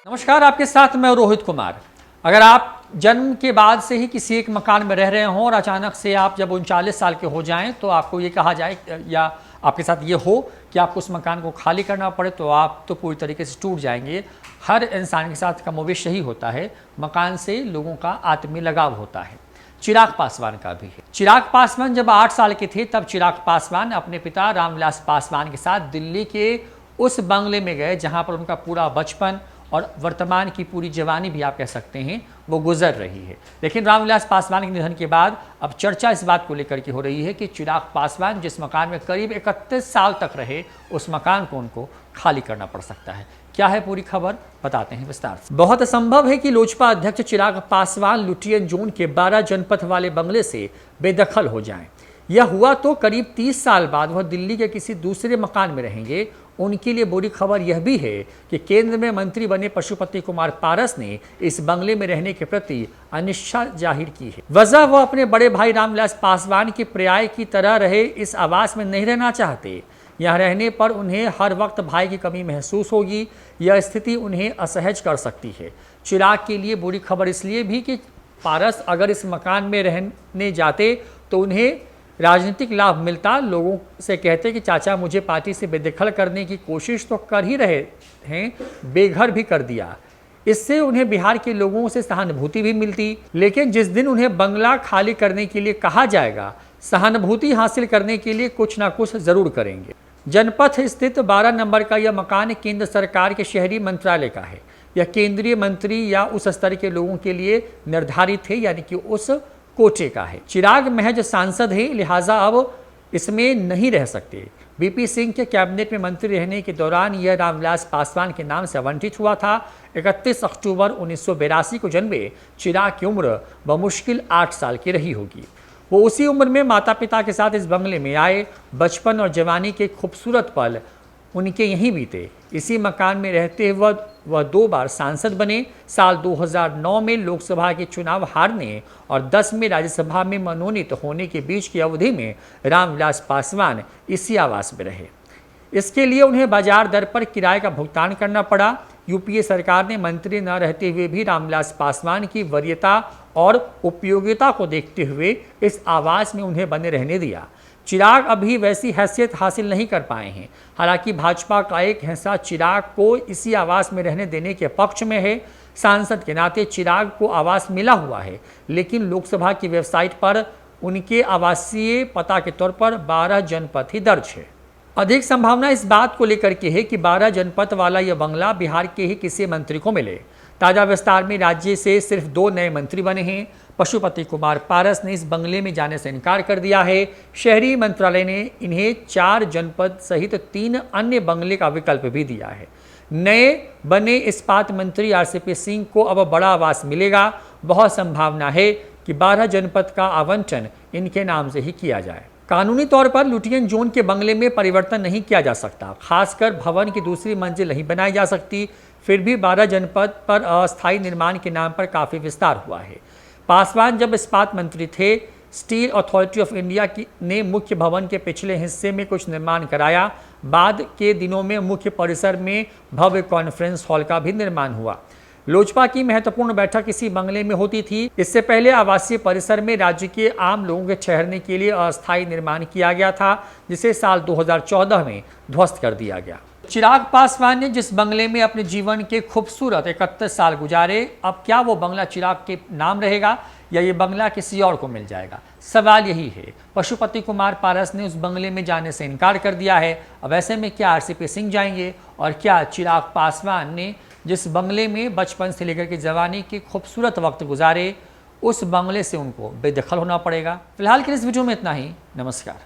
नमस्कार, आपके साथ मैं रोहित कुमार। अगर आप जन्म के बाद से ही किसी एक मकान में रह रहे हों और अचानक से आप जब 39 साल के हो जाएं तो आपको ये कहा जाए या आपके साथ ये हो कि आपको उस मकान को खाली करना पड़े तो आप तो पूरी तरीके से टूट जाएंगे। हर इंसान के साथ कमोबेश यही होता है। मकान से लोगों का आत्मीय लगाव होता है। चिराग पासवान का भी है। चिराग पासवान जब 8 साल के थे तब चिराग पासवान अपने पिता रामविलास पासवान के साथ दिल्ली के उस बंगले में गए जहाँ पर उनका पूरा बचपन और वर्तमान की पूरी जवानी भी आप कह सकते हैं वो गुजर रही है। लेकिन रामविलास पासवान के निधन के बाद अब चर्चा इस बात को लेकर के हो रही है कि चिराग पासवान जिस मकान में करीब 31 साल तक रहे उस मकान को उनको खाली करना पड़ सकता है। क्या है पूरी खबर, बताते हैं विस्तार से। बहुत असंभव है कि लोजपा अध्यक्ष चिराग पासवान लुटियन जोन के 12 जनपथ वाले बंगले से बेदखल हो जाएं। यह हुआ तो करीब 30 साल बाद वह दिल्ली के किसी दूसरे मकान में रहेंगे। उनके लिए बुरी खबर यह भी है कि केंद्र में मंत्री बने पशुपति कुमार पारस ने इस बंगले में रहने के प्रति अनिच्छा जाहिर की है। वजह वह अपने बड़े भाई रामविलास पासवान के पर्याय की तरह रहे इस आवास में नहीं रहना चाहते। यहाँ रहने पर उन्हें हर वक्त भाई की कमी महसूस होगी। यह स्थिति उन्हें असहज कर सकती है। चिराग के लिए बुरी खबर इसलिए भी कि पारस अगर इस मकान में रहने जाते तो उन्हें राजनीतिक लाभ मिलता। लोगों से कहते कि चाचा मुझे पार्टी से बेदखल करने की कोशिश तो कर ही रहे हैं, बेघर भी कर दिया। इससे उन्हें बिहार के लोगों से सहानुभूति भी मिलती। लेकिन जिस दिन उन्हें बंगला खाली करने के लिए कहा जाएगा, सहानुभूति हासिल करने के लिए कुछ ना कुछ जरूर करेंगे। जनपथ स्थित 12 नंबर का यह मकान केंद्र सरकार के शहरी मंत्रालय का है। यह केंद्रीय मंत्री या उस स्तर के लोगों के लिए निर्धारित है, यानी कि उस कोटे का है। चिराग महज सांसद हैं, लिहाजा अब इसमें नहीं रह सकते। बीपी सिंह के कैबिनेट में मंत्री रहने के दौरान यह रामविलास पासवान के नाम से आवंटित हुआ था। 31 अक्टूबर 1982 को जन्मे चिराग की उम्र बमुश्किल 8 साल की रही होगी। वो उसी उम्र में माता पिता के साथ इस बंगले में आए। बचपन और जवानी के खूबसूरत पल उनके यहीं बीते। इसी मकान में रहते हुए वह 2 बार सांसद बने। साल 2009 में लोकसभा के चुनाव हारने और 10 में राज्यसभा में मनोनीत होने के बीच की अवधि में रामविलास पासवान इसी आवास में रहे। इसके लिए उन्हें बाजार दर पर किराए का भुगतान करना पड़ा। यूपीए सरकार ने मंत्री न रहते हुए भी रामविलास पासवान की वरीयता और उपयोगिता को देखते हुए इस आवास में उन्हें बने रहने दिया। चिराग अभी वैसी हैसियत हासिल नहीं कर पाए हैं। हालांकि भाजपा का एक हिस्सा चिराग को इसी आवास में रहने देने के पक्ष में है। सांसद के नाते चिराग को आवास मिला हुआ है, लेकिन लोकसभा की वेबसाइट पर उनके आवासीय पता के तौर पर 12 जनपथ ही दर्ज है। अधिक संभावना इस बात को लेकर के है कि 12 जनपथ वाला यह बंगला बिहार के ही किसी मंत्री को मिले। ताजा विस्तार में राज्य से सिर्फ 2 नए मंत्री बने हैं। पशुपति कुमार पारस ने इस बंगले में जाने से इनकार कर दिया है। शहरी मंत्रालय ने इन्हें 4 जनपद सहित 3 अन्य बंगले का विकल्प भी दिया है। नए बने इस्पात मंत्री आरसीपी सिंह को अब बड़ा आवास मिलेगा। बहुत संभावना है कि 12 जनपद का आवंटन इनके नाम से ही किया जाए। कानूनी तौर पर लुटियन जोन के बंगले में परिवर्तन नहीं किया जा सकता, खासकर भवन की दूसरी मंजिल नहीं बनाई जा सकती। फिर भी 12 जनपद पर अस्थायी निर्माण के नाम पर काफ़ी विस्तार हुआ है। पासवान जब इस्पात मंत्री थे, स्टील अथॉरिटी ऑफ इंडिया ने मुख्य भवन के पिछले हिस्से में कुछ निर्माण कराया। बाद के दिनों में मुख्य परिसर में भव्य कॉन्फ्रेंस हॉल का भी निर्माण हुआ। लोजपा की महत्वपूर्ण बैठक इसी बंगले में होती थी। इससे पहले आवासीय परिसर में राज्य के आम लोगों के ठहरने के लिए अस्थायी निर्माण किया गया था, जिसे साल 2014 में ध्वस्त कर दिया गया। चिराग पासवान ने जिस बंगले में अपने जीवन के खूबसूरत 31 साल गुजारे, अब क्या वो बंगला चिराग के नाम रहेगा या ये बंगला किसी और को मिल जाएगा? सवाल यही है। पशुपति कुमार पारस ने उस बंगले में जाने से इनकार कर दिया है। अब ऐसे में क्या आरसीपी सिंह जाएंगे और क्या चिराग पासवान ने जिस बंगले में बचपन से लेकर के जवानी के खूबसूरत वक्त गुजारे, उस बंगले से उनको बेदखल होना पड़ेगा? फिलहाल के इस वीडियो में इतना ही। नमस्कार।